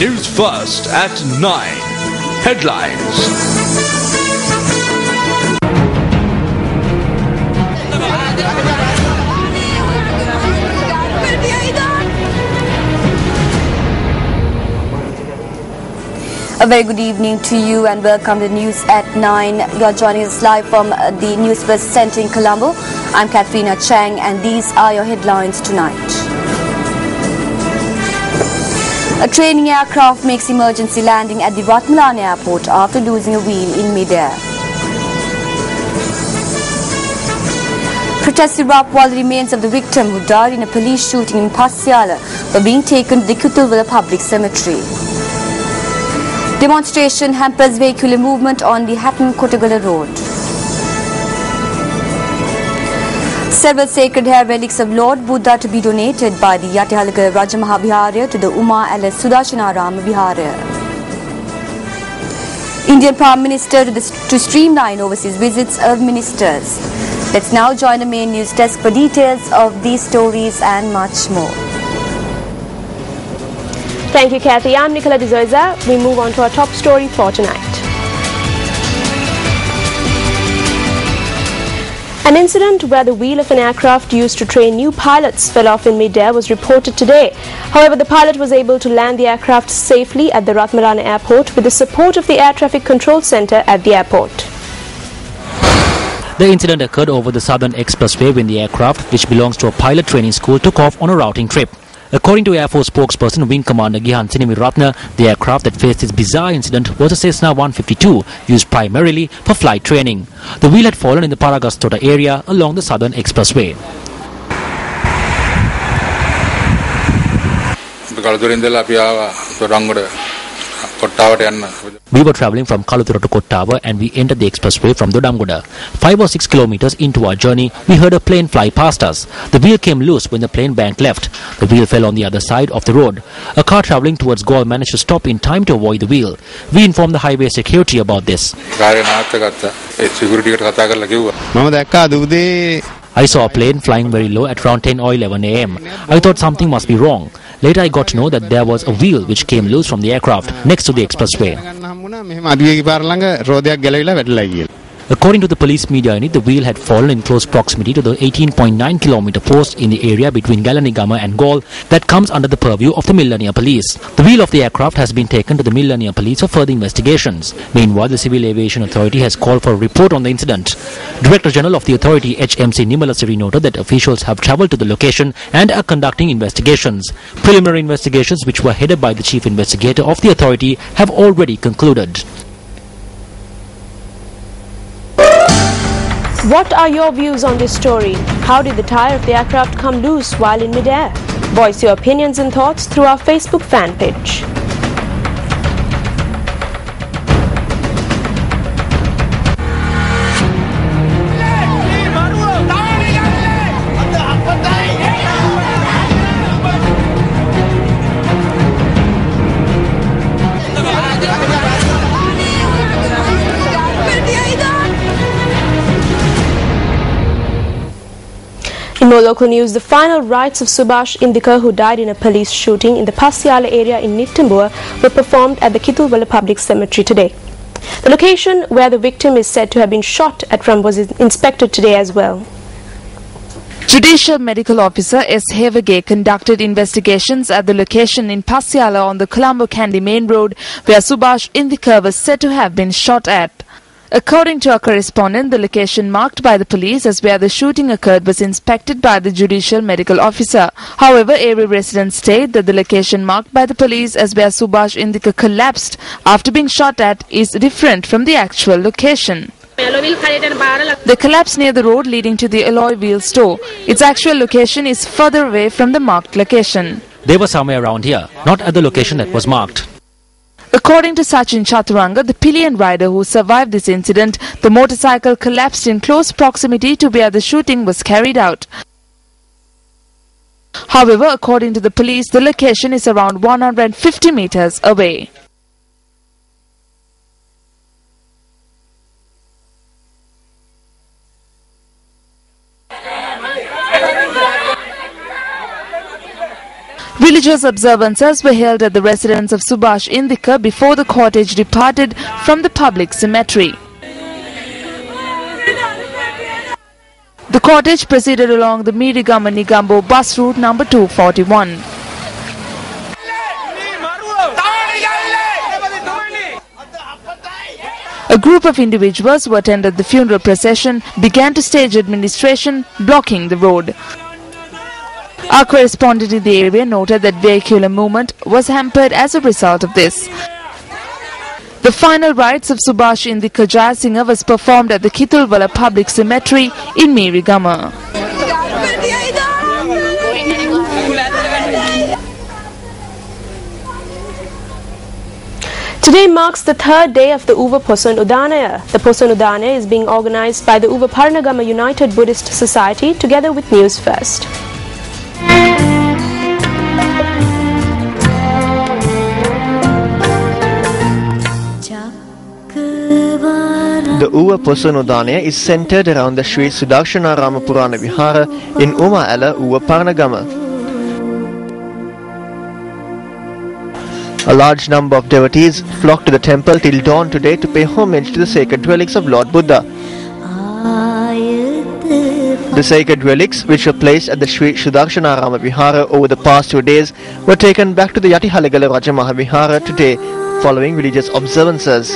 Newsfirst at 9. Headlines. A very good evening to you and welcome to the news at 9. You are joining us live from the Newsfirst Centre in Colombo. I'm Katharina Chang and these are your headlines tonight. A training aircraft makes emergency landing at the Ratmalana airport after losing a wheel in mid-air. Protests erupt while the remains of the victim who died in a police shooting in Pasiala were being taken to the Kutulwala public cemetery. Demonstration hampers vehicular movement on the Hatton-Kotagala road. Several sacred hair relics of Lord Buddha to be donated by the Yatihalaga Rajamaha Viharya to the Uma Ls Sudarshanarama Viharya. Indian Prime Minister to streamline overseas visits of ministers. Let's now join the main news desk for details of these stories and much more. Thank you, Kathy. I'm Nicola De Souza. We move on to our top story for tonight. An incident where the wheel of an aircraft used to train new pilots fell off in mid-air was reported today. However, the pilot was able to land the aircraft safely at the Ratmalana airport with the support of the Air Traffic Control Centre at the airport. The incident occurred over the Southern Expressway when the aircraft, which belongs to a pilot training school, took off on a routing trip. According to Air Force spokesperson Wing Commander Gihan Sinimiratna, the aircraft that faced this bizarre incident was a Cessna 152, used primarily for flight training. The wheel had fallen in the Paragastota area along the Southern Expressway. We were travelling from Kaluthura to Kottawa and we entered the expressway from Dodamgoda. 5 or 6 kilometers into our journey, we heard a plane fly past us. The wheel came loose when the plane bank left. The wheel fell on the other side of the road. A car travelling towards Gaul managed to stop in time to avoid the wheel. We informed the highway security about this. I saw a plane flying very low at around 10 or 11 am. I thought something must be wrong. Later I got to know that there was a wheel which came loose from the aircraft next to the expressway. According to the police media unit, the wheel had fallen in close proximity to the 18.9 kilometer post in the area between Galanigama and Gaul that comes under the purview of the Millennia Police. The wheel of the aircraft has been taken to the Millennia Police for further investigations. Meanwhile, the Civil Aviation Authority has called for a report on the incident. Director General of the authority, HMC Nimalasiri, noted that officials have travelled to the location and are conducting investigations. Preliminary investigations, which were headed by the Chief Investigator of the authority, have already concluded. What are your views on this story? How did the tire of the aircraft come loose while in mid-air? Voice your opinions and thoughts through our Facebook fan page. In more local news, the final rites of Subhash Indikar, who died in a police shooting in the Pasiala area in Nittambua, were performed at the Kitulwala Public Cemetery today. The location where the victim is said to have been shot at from was inspected today as well. Judicial Medical Officer S. Hevage conducted investigations at the location in Pasiala on the Colombo-Kandy main road where Subhash Indikar was said to have been shot at. According to our correspondent, the location marked by the police as where the shooting occurred was inspected by the Judicial Medical Officer. However, area residents state that the location marked by the police as where Subhash Indikar collapsed after being shot at is different from the actual location. The collapse near the road leading to the alloy wheel store. Its actual location is further away from the marked location. They were somewhere around here, not at the location that was marked. According to Sachin Chaturanga, the pillion rider who survived this incident, the motorcycle collapsed in close proximity to where the shooting was carried out. However, according to the police, the location is around 150 meters away. Religious observances were held at the residence of Subhash Indikar before the cortege departed from the public cemetery. The cortege proceeded along the Mirigama-Nigambo bus route number 241. A group of individuals who attended the funeral procession began to stage administration, blocking the road. Our correspondent in the area noted that vehicular movement was hampered as a result of this. The final rites of Subhash Indikar Jayasinghe was performed at the Kitulwala Public Cemetery in Mirigama. Today marks the third day of the Uva Poson Udanaya. The Poson Udanaya is being organized by the Uva Parnagama United Buddhist Society together with Newsfirst. The Uva Poson Udanaya is centered around the Sri Sudarshanarama Purana Vihara in Umaala, Uva Parnagama. A large number of devotees flocked to the temple till dawn today to pay homage to the sacred relics of Lord Buddha. The sacred relics, which were placed at the Sri Sudarshanarama Vihara over the past 2 days, were taken back to the Yatihalegala Rajamaha Vihara today following religious observances.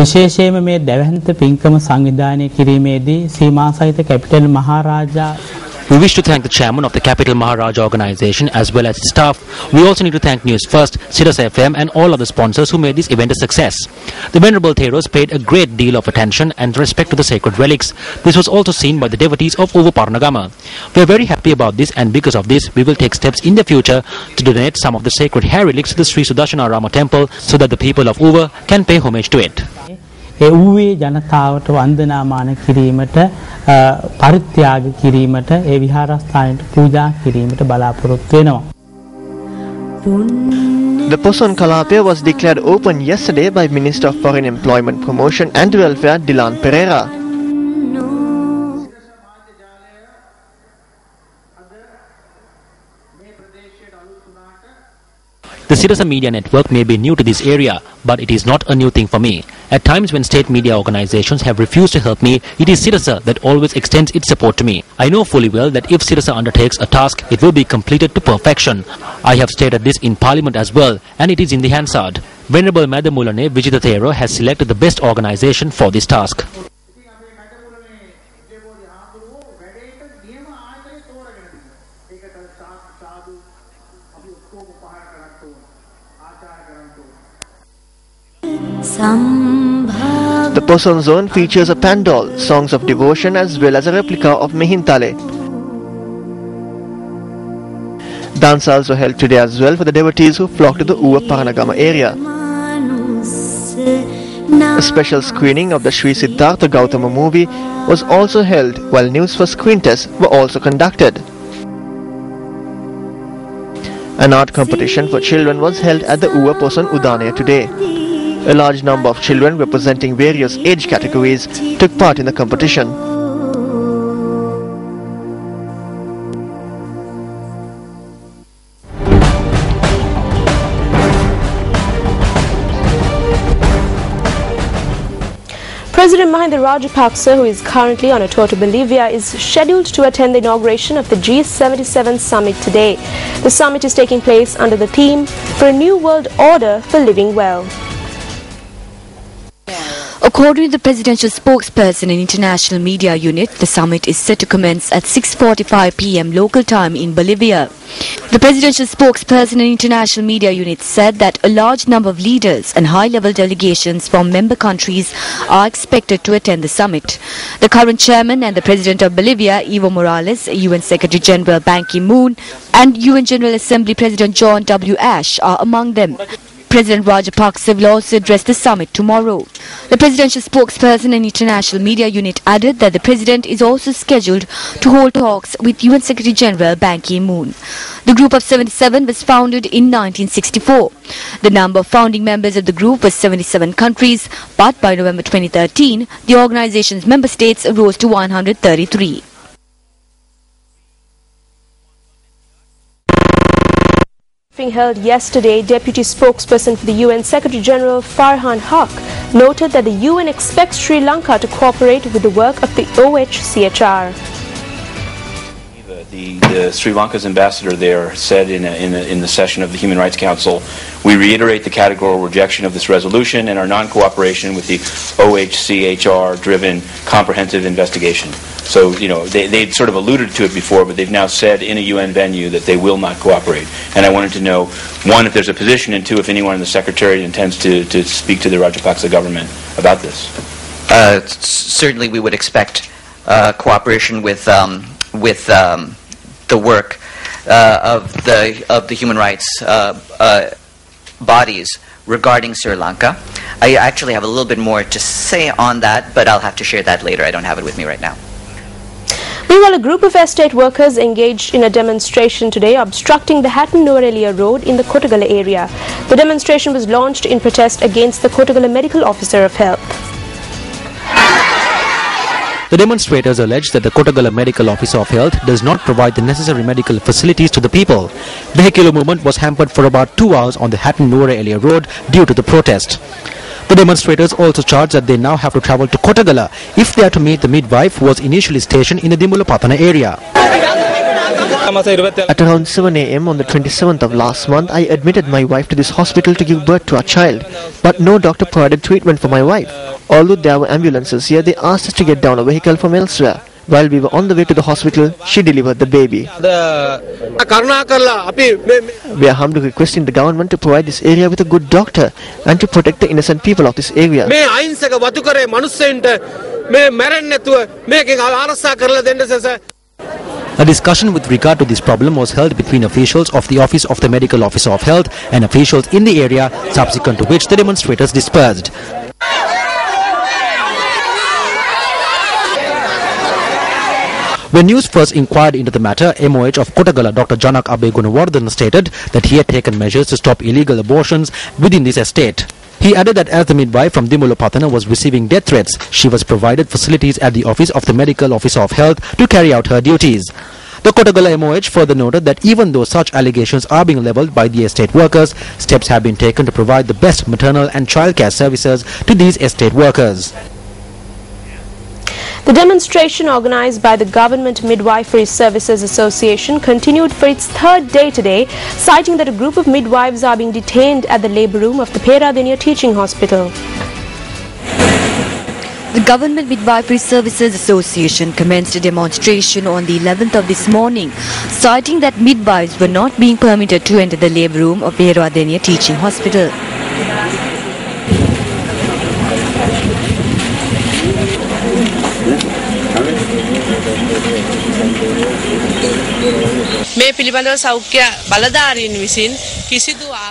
විශේෂයෙන්ම මේ දැවැන්ත පින්කම සංවිධානය කිරීමේදී සීමා සහිත capital මහරජා We wish to thank the chairman of the Capital Maharaja organization as well as its staff. We also need to thank Newsfirst, Sirius FM and all other sponsors who made this event a success. The Venerable Theros paid a great deal of attention and respect to the sacred relics. This was also seen by the devotees of Uva Parnagama. We are very happy about this, and because of this we will take steps in the future to donate some of the sacred hair relics to the Sri Sudarshanarama temple so that the people of Uva can pay homage to it. ඒ ඌවේ ජනතාවට වන්දනාමාන කිරීමට පරිත්‍යාග කිරීමට ඒ විහාරස්ථානයට පූජා කිරීමට බලාපොරොත්තු වෙනවා. The Poson Kalapaya was declared open yesterday by Minister of Foreign Employment Promotion and Welfare Dilan Pereira. The Sirasa Media Network may be new to this area, but it is not a new thing for me. At times when state media organizations have refused to help me, it is Sirasa that always extends its support to me. I know fully well that if Sirasa undertakes a task, it will be completed to perfection. I have stated this in Parliament as well, and it is in the Hansard. Venerable Madam Mulane Vijita Thero has selected the best organization for this task. The Poson Zone features a pandal, songs of devotion as well as a replica of Mihintale. Dansals were held today as well for the devotees who flocked to the Uva Parnagama area. A special screening of the Sri Siddhartha Gautama movie was also held, while Newsfirst screen tests were also conducted. An art competition for children was held at the Uva Poson Udanaya today. A large number of children representing various age categories took part in the competition. President Mahinda Rajapaksa, who is currently on a tour to Bolivia, is scheduled to attend the inauguration of the G77 summit today. The summit is taking place under the theme "For a New World Order for Living Well." According to the presidential spokesperson in International Media Unit, the summit is set to commence at 6:45 p.m. local time in Bolivia. The presidential spokesperson in International Media Unit said that a large number of leaders and high-level delegations from member countries are expected to attend the summit. The current chairman and the president of Bolivia, Evo Morales, UN Secretary General Ban Ki-moon, and UN General Assembly President John W. Ash are among them. President Rajapaksa will also address the summit tomorrow. The presidential spokesperson and international media unit added that the president is also scheduled to hold talks with UN Secretary General Ban Ki-moon. The group of 77 was founded in 1964. The number of founding members of the group was 77 countries, but by November 2013, the organization's member states rose to 133. Held yesterday, Deputy Spokesperson for the UN Secretary General Farhan Haq noted that the UN expects Sri Lanka to cooperate with the work of the OHCHR. The Sri Lanka's ambassador there said in the session of the Human Rights Council, we reiterate the categorical rejection of this resolution and our non-cooperation with the OHCHR-driven comprehensive investigation. So, they'd sort of alluded to it before, but they've now said in a UN venue that they will not cooperate. And I wanted to know, one, if there's a position, and two, if anyone in the Secretariat intends to speak to the Rajapaksa government about this. Certainly we would expect cooperation with the work of the human rights bodies regarding Sri Lanka. I actually have a little bit more to say on that, but I'll have to share that later. I don't have it with me right now. Meanwhile, a group of estate workers engaged in a demonstration today obstructing the Hatton Nuwara Road in the Kotagala area. The demonstration was launched in protest against the Kotagala Medical Officer of Health. The demonstrators allege that the Kotagala Medical Officer of Health does not provide the necessary medical facilities to the people. Vehicular movement was hampered for about 2 hours on the Hatton Nuwara Road due to the protest. The demonstrators also charged that they now have to travel to Kotagala if they are to meet the midwife who was initially stationed in the Dimulapatana area. At around 7 a.m. on the 27th of last month, I admitted my wife to this hospital to give birth to our child. But no doctor provided treatment for my wife. Although there were ambulances here, they asked us to get down a vehicle from elsewhere. While we were on the way to the hospital, she delivered the baby. We are humbly requesting the government to provide this area with a good doctor and to protect the innocent people of this area. A discussion with regard to this problem was held between officials of the Office of the Medical Officer of Health and officials in the area, subsequent to which the demonstrators dispersed. When news first inquired into the matter, MOH of Kotagala Dr. Janak Abe Gunawardhan stated that he had taken measures to stop illegal abortions within this estate. He added that as the midwife from Dimulapatana was receiving death threats, she was provided facilities at the Office of the Medical Officer of Health to carry out her duties. The Kotagala MOH further noted that even though such allegations are being levelled by the estate workers, steps have been taken to provide the best maternal and childcare services to these estate workers. The demonstration organized by the Government Midwifery Services Association continued for its third day today, citing that a group of midwives are being detained at the labour room of the Peradeniya Teaching Hospital. The Government Midwifery Services Association commenced a demonstration on the 11th of this morning, citing that midwives were not being permitted to enter the labour room of Peradeniya Teaching Hospital.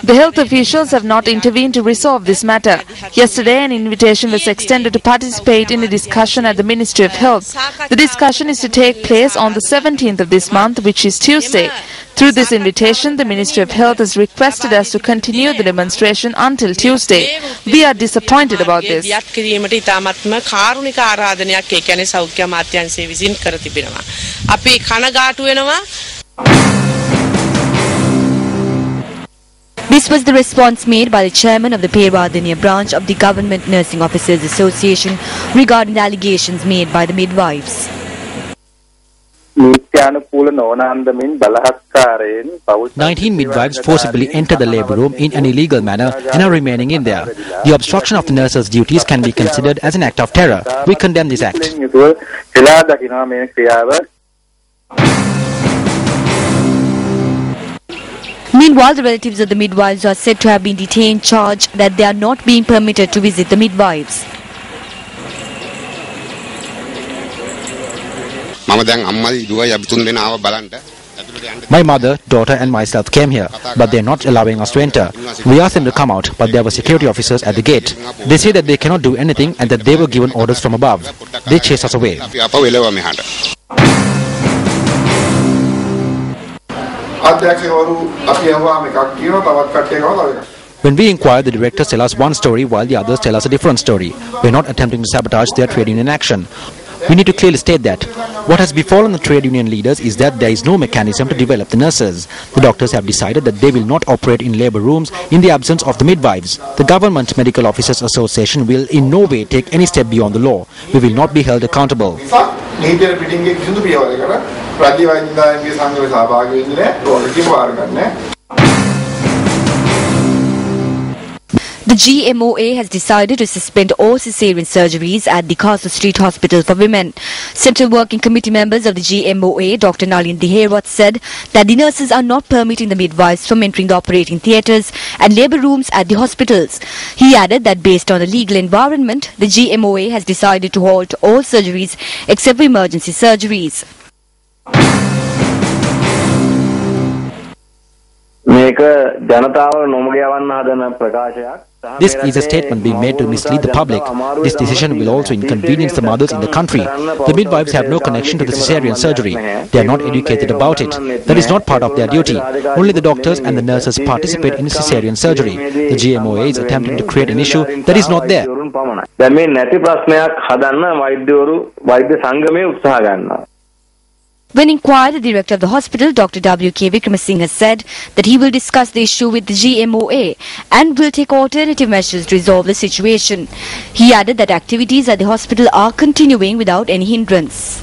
The health officials have not intervened to resolve this matter. Yesterday, an invitation was extended to participate in a discussion at the Ministry of Health. The discussion is to take place on the 17th of this month, which is Tuesday. Through this invitation, the Ministry of Health has requested us to continue the demonstration until Tuesday. We are disappointed about this. This was the response made by the chairman of the Peradeniya branch of the Government Nursing Officers Association regarding the allegations made by the midwives. 19 midwives forcibly entered the labour room in an illegal manner and are remaining in there. The obstruction of the nurses' duties can be considered as an act of terror. We condemn this act. Meanwhile, the relatives of the midwives are said to have been detained, charged that they are not being permitted to visit the midwives. My mother, daughter and myself came here, but they are not allowing us to enter. We asked them to come out, but there were security officers at the gate. They say that they cannot do anything and that they were given orders from above. They chased us away. When we inquire, the directors tell us one story while the others tell us a different story. We are not attempting to sabotage their trade union action. We need to clearly state that what has befallen the trade union leaders is that there is no mechanism to develop the nurses. The doctors have decided that they will not operate in labour rooms in the absence of the midwives. The Government Medical Officers Association will in no way take any step beyond the law. We will not be held accountable. The GMOA has decided to suspend all caesarean surgeries at the Castle Street Hospital for Women. Central Working Committee members of the GMOA, Dr. Nalin Deherot, said that the nurses are not permitting the midwives from entering the operating theatres and labour rooms at the hospitals. He added that based on the legal environment, the GMOA has decided to halt all surgeries except for emergency surgeries. This is a statement being made to mislead the public. This decision will also inconvenience the mothers in the country. The midwives have no connection to the caesarean surgery. They are not educated about it. That is not part of their duty. Only the doctors and the nurses participate in caesarean surgery. The GMOA is attempting to create an issue that is not there. When inquired, the director of the hospital, Dr. W.K. Vikramasinghe, said that he will discuss the issue with the GMOA and will take alternative measures to resolve the situation. He added that activities at the hospital are continuing without any hindrance.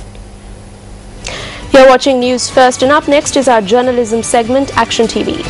You're watching News First, and up next is our journalism segment, Action TV.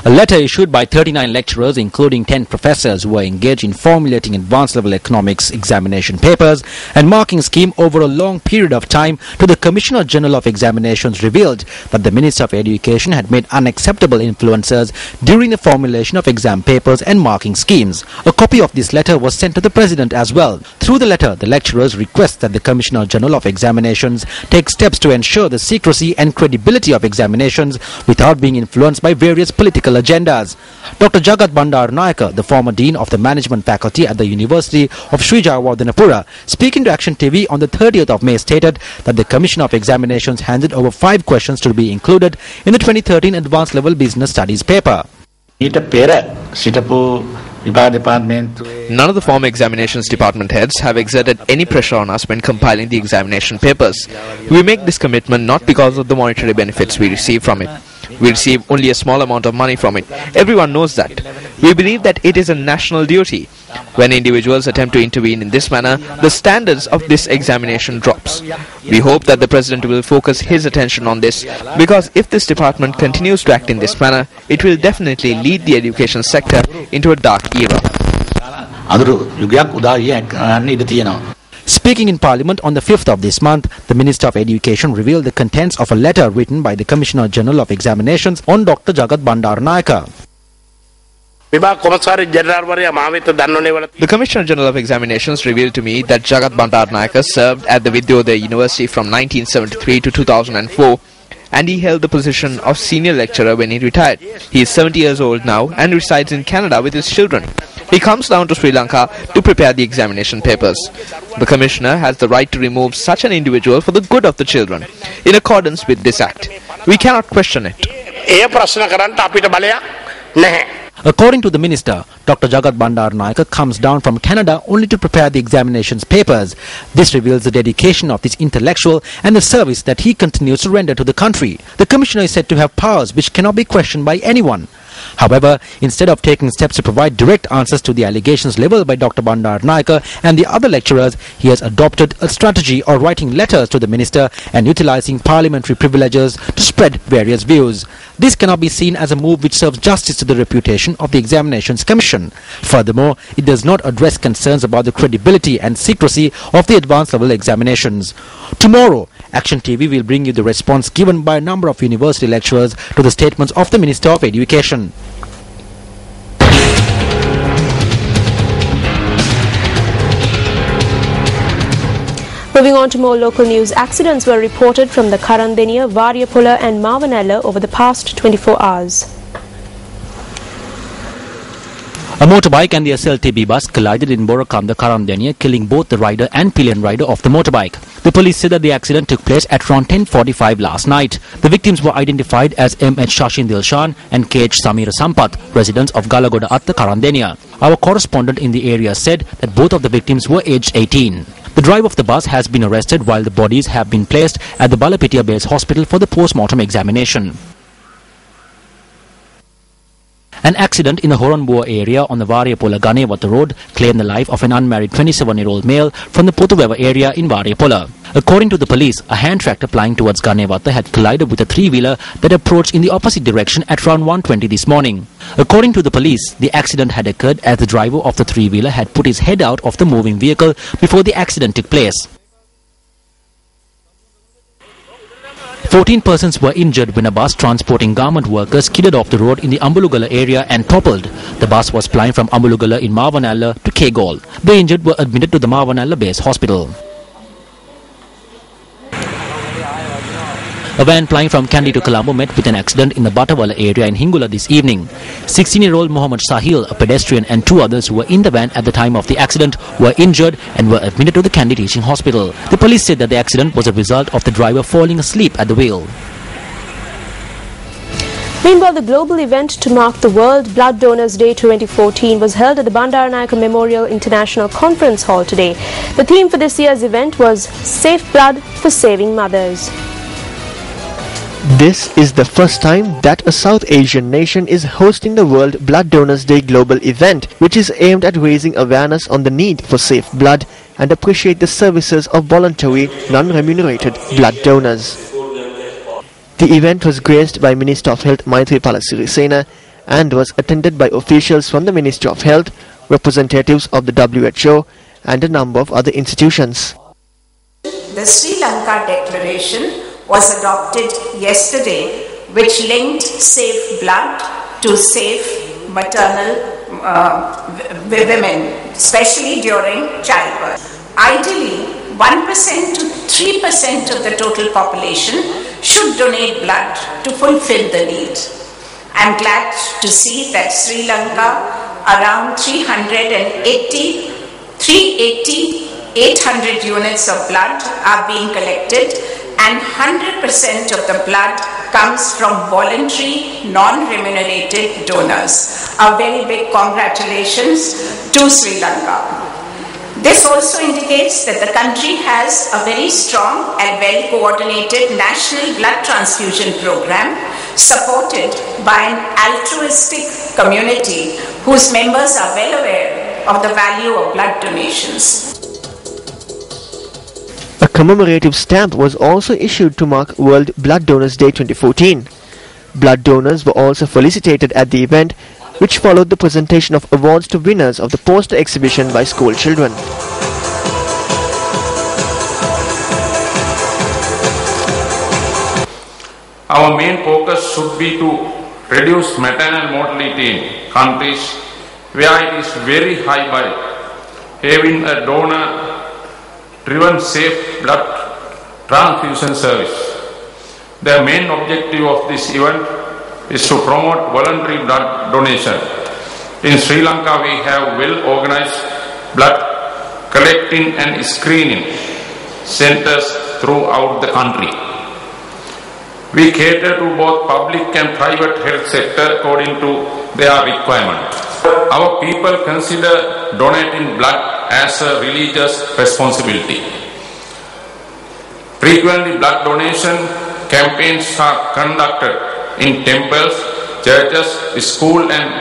A letter issued by 39 lecturers, including 10 professors, who were engaged in formulating advanced-level economics examination papers and marking scheme over a long period of time to the Commissioner General of Examinations, revealed that the Minister of Education had made unacceptable influences during the formulation of exam papers and marking schemes. A copy of this letter was sent to the President as well. Through the letter, the lecturers request that the Commissioner General of Examinations take steps to ensure the secrecy and credibility of examinations without being influenced by various political agendas. Dr. Jagat Bandaranaike, the former Dean of the Management Faculty at the University of Sri Jayawardenepura, speaking to Action TV on the 30th of May, stated that the Commission of Examinations handed over 5 questions to be included in the 2013 Advanced Level Business Studies paper. None of the former examinations department heads have exerted any pressure on us when compiling the examination papers. We make this commitment not because of the monetary benefits we receive from it. We receive only a small amount of money from it. Everyone knows that. We believe that it is a national duty. When individuals attempt to intervene in this manner, the standards of this examination drops. We hope that the President will focus his attention on this, because if this department continues to act in this manner, it will definitely lead the education sector into a dark era. Speaking in Parliament on the 5th of this month, the Minister of Education revealed the contents of a letter written by the Commissioner General of Examinations on Dr. Jagat Bandaranaike. The Commissioner General of Examinations revealed to me that Jagat Bandaranaike served at the Vidyodaya University from 1973 to 2004, and he held the position of senior lecturer when he retired. He is 70 years old now and resides in Canada with his children. He comes down to Sri Lanka to prepare the examination papers. The Commissioner has the right to remove such an individual for the good of the children, in accordance with this Act. We cannot question it. According to the Minister, Dr. Jagat Bandaranaike comes down from Canada only to prepare the examinations papers. This reveals the dedication of this intellectual and the service that he continues to render to the country. The Commissioner is said to have powers which cannot be questioned by anyone. However, instead of taking steps to provide direct answers to the allegations leveled by Dr. Bandaranaike and the other lecturers, he has adopted a strategy of writing letters to the minister and utilizing parliamentary privileges to spread various views. This cannot be seen as a move which serves justice to the reputation of the Examinations Commission. Furthermore, it does not address concerns about the credibility and secrecy of the advanced level examinations. Tomorrow, Action TV will bring you the response given by a number of university lecturers to the statements of the Minister of Education. Moving on to more local news, accidents were reported from the Karandeniya, Variapola and Mavanella over the past 24 hours. A motorbike and the SLTB bus collided in Borakanda, Karandeniya, killing both the rider and pillion rider of the motorbike. The police said that the accident took place at around 10:45 last night. The victims were identified as M.H. Shashin Dilshan and K.H. Samira Sampath, residents of Galagoda Atta, Karandeniya. Our correspondent in the area said that both of the victims were aged 18. The driver of the bus has been arrested while the bodies have been placed at the Balapitiya Base Hospital for the post-mortem examination. An accident in the Horonbua area on the Variapola Ganewata road claimed the life of an unmarried 27-year-old male from the Potuveva area in Variapola. According to the police, a hand tractor plying towards Ganewata had collided with a three-wheeler that approached in the opposite direction at around 1:20 this morning. According to the police, the accident had occurred as the driver of the three-wheeler had put his head out of the moving vehicle before the accident took place. 14 persons were injured when a bus transporting garment workers skidded off the road in the Ambulugala area and toppled. The bus was plying from Ambulugala in Mavanalla to Kegol. The injured were admitted to the Mavanalla Base Hospital. A van plying from Kandy to Colombo met with an accident in the Batawala area in Hingula this evening. 16-year-old Mohammed Sahil, a pedestrian, and two others who were in the van at the time of the accident were injured and were admitted to the Kandy Teaching Hospital. The police said that the accident was a result of the driver falling asleep at the wheel. Meanwhile, the global event to mark the World Blood Donors Day 2014 was held at the Bandaranayake Memorial International Conference Hall today. The theme for this year's event was Safe Blood for Saving Mothers. This is the first time that a South Asian nation is hosting the World Blood Donors Day global event, which is aimed at raising awareness on the need for safe blood and appreciate the services of voluntary, non-remunerated blood donors. The event was graced by Minister of Health Maithripala Sirisena and was attended by officials from the Ministry of Health, representatives of the WHO and a number of other institutions. The Sri Lanka Declaration was adopted yesterday, which linked safe blood to safe maternal women, especially during childbirth. Ideally, 1% to 3% of the total population should donate blood to fulfill the need. I'm glad to see that Sri Lanka, around 800 units of blood are being collected, and 100% of the blood comes from voluntary, non-remunerated donors. A very big congratulations to Sri Lanka. This also indicates that the country has a very strong and well-coordinated national blood transfusion program supported by an altruistic community whose members are well aware of the value of blood donations. A commemorative stamp was also issued to mark World Blood Donors Day 2014. Blood donors were also felicitated at the event, which followed the presentation of awards to winners of the poster exhibition by school children. Our main focus should be to reduce maternal mortality in countries where it is very high by having a donor-driven safe blood transfusion service. The main objective of this event is to promote voluntary blood donation. In Sri Lanka, we have well-organized blood collecting and screening centers throughout the country. We cater to both public and private health sector according to their requirement. Our people consider donating blood as a religious responsibility. Frequently, blood donation campaigns are conducted in temples, churches, schools and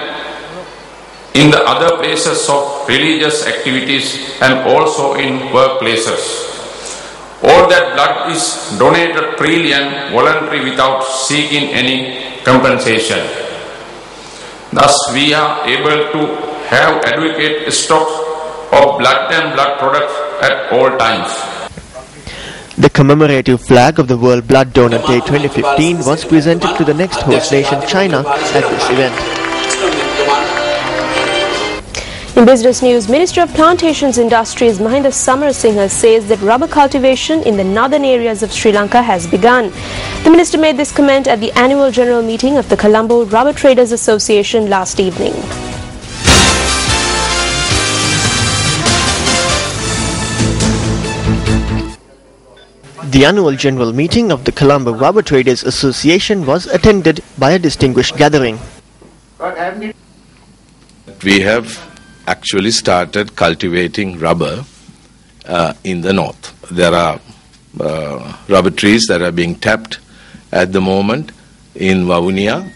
in the other places of religious activities and also in workplaces. All that blood is donated freely and voluntary without seeking any compensation. Thus, we are able to have adequate stocks of blood and blood products at all times. The commemorative flag of the World Blood Donor Day 2015 was presented to the next host nation, China, at this event. In business news, Minister of Plantations Industries Mahinda Samarasinghe says that rubber cultivation in the northern areas of Sri Lanka has begun. The minister made this comment at the annual general meeting of the Colombo Rubber Traders Association last evening. The annual general meeting of the Colombo Rubber Traders Association was attended by a distinguished gathering. We have actually started cultivating rubber in the north. There are rubber trees that are being tapped at the moment in Vavuniya,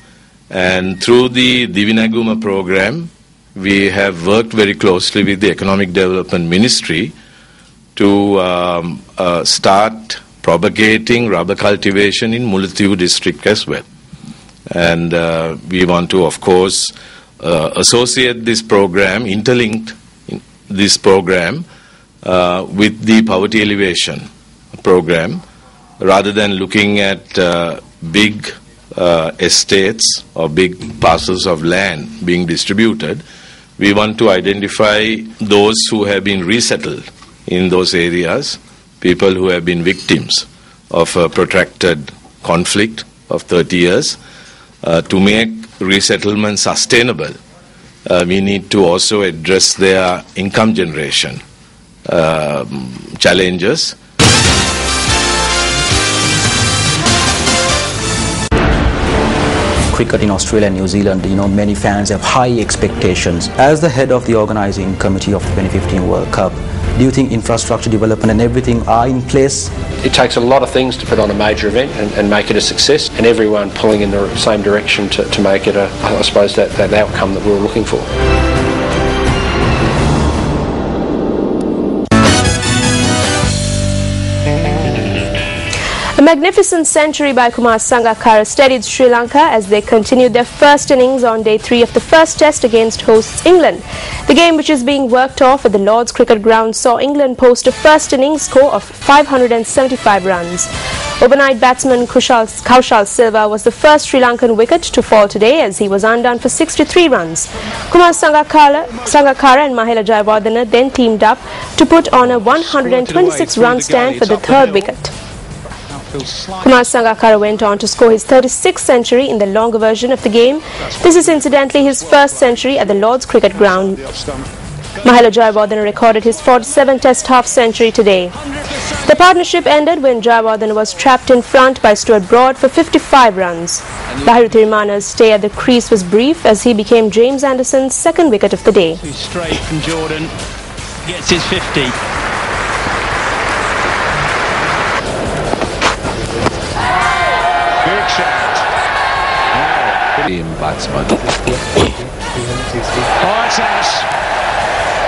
and through the Divinaguma program we have worked very closely with the Economic Development Ministry to start propagating rubber cultivation in Mullaitivu district as well. And we want to, of course, associate this program, interlinked this program with the poverty elevation program, rather than looking at big estates or big parcels of land being distributed. We want to identify those who have been resettled in those areas, people who have been victims of a protracted conflict of 30 years. To make resettlement sustainable, we need to also address their income generation challenges. Cricket in Australia and New Zealand, many fans have high expectations. As the head of the organising committee of the 2015 World Cup, do you think infrastructure development and everything are in place? It takes a lot of things to put on a major event and make it a success, and everyone pulling in the same direction to make it, I suppose, that outcome that we were looking for. A magnificent century by Kumar Sangakkara steadied Sri Lanka as they continued their first innings on day 3 of the first test against hosts England. The game, which is being worked off at the Lord's Cricket Ground, saw England post a first innings score of 575 runs. Overnight batsman Kaushal Silva was the first Sri Lankan wicket to fall today as he was undone for 63 runs. Kumar Sangakkara and Mahela Jayawardene then teamed up to put on a 126-run stand for the third wicket. Kumar Sangakkara went on to score his 36th century in the longer version of the game. This is incidentally his first century at the Lord's Cricket Ground. Mahela Jayawardene recorded his 47th Test half-century today. The partnership ended when Jayawardene was trapped in front by Stuart Broad for 55 runs. Lahiru Thirimana's stay at the crease was brief as he became James Anderson's second wicket of the day. Straight from Jordan, gets his 50. Batsman. It's out.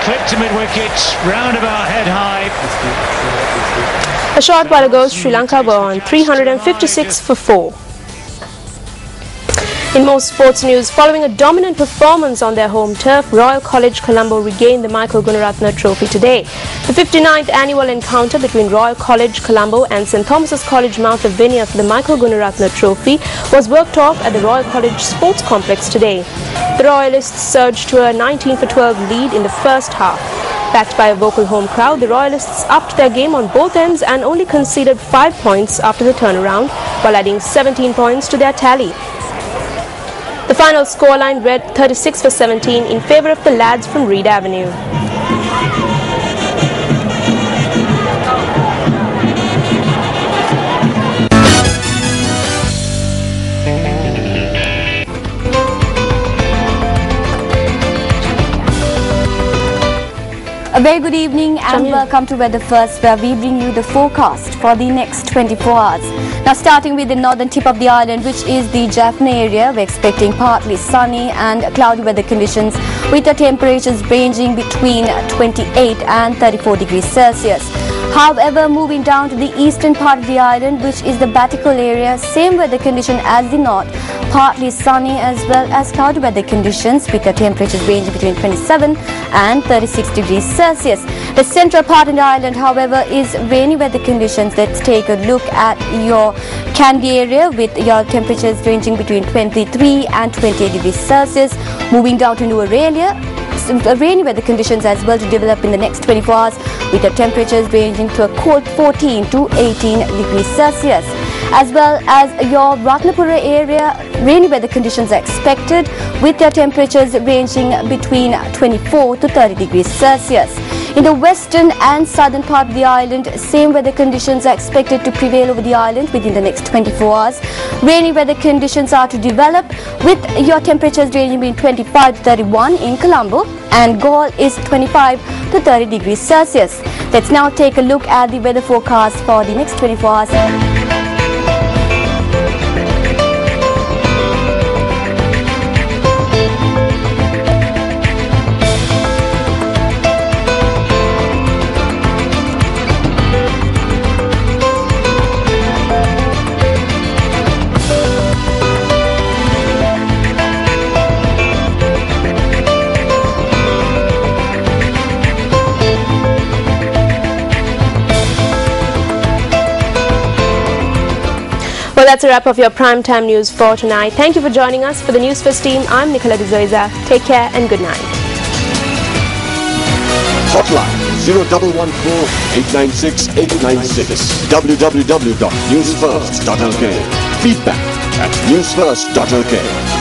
Clipped to mid-wicket, roundabout head high. A short while ago, Sri Lanka were on 356 for 4. In more sports news, following a dominant performance on their home turf, Royal College Colombo regained the Michael Gunaratne Trophy today. The 59th annual encounter between Royal College Colombo and St Thomas's College Mount Lavinia for the Michael Gunaratne Trophy was worked off at the Royal College Sports Complex today. The Royalists surged to a 19 for 12 lead in the first half. Backed by a vocal home crowd, the Royalists upped their game on both ends and only conceded 5 points after the turnaround, while adding 17 points to their tally. The final scoreline read 36 for 17 in favour of the lads from Reed Avenue. A very good evening and welcome to Weather First, where we bring you the forecast for the next 24 hours. Now, starting with the northern tip of the island, which is the Jaffna area, we're expecting partly sunny and cloudy weather conditions with the temperatures ranging between 28 and 34 degrees Celsius. However, moving down to the eastern part of the island, which is the Batical area, same weather condition as the north, partly sunny as well as cloudy weather conditions with the temperatures ranging between 27 and 36 degrees Celsius. The central part of the island, however, is rainy weather conditions. Let's take a look at your Kandy area with your temperatures ranging between 23 and 28 degrees Celsius. Moving down to New Aurelia, rainy weather conditions as well to develop in the next 24 hours, with the temperatures ranging to a cold 14 to 18 degrees Celsius. As well as your Ratnapura area, rainy weather conditions are expected, with their temperatures ranging between 24 to 30 degrees Celsius. In the western and southern part of the island, same weather conditions are expected to prevail over the island within the next 24 hours. Rainy weather conditions are to develop, with your temperatures ranging between 25 to 31 in Colombo, and Galle is 25 to 30 degrees Celsius. Let's now take a look at the weather forecast for the next 24 hours. Well, that's a wrap of your primetime news for tonight. Thank you for joining us. For the Newsfirst team, I'm Nicola D'Zoiza. Take care and good night. Hotline 0114-896-896. www.newsfirst.lk. Feedback at newsfirst.lk.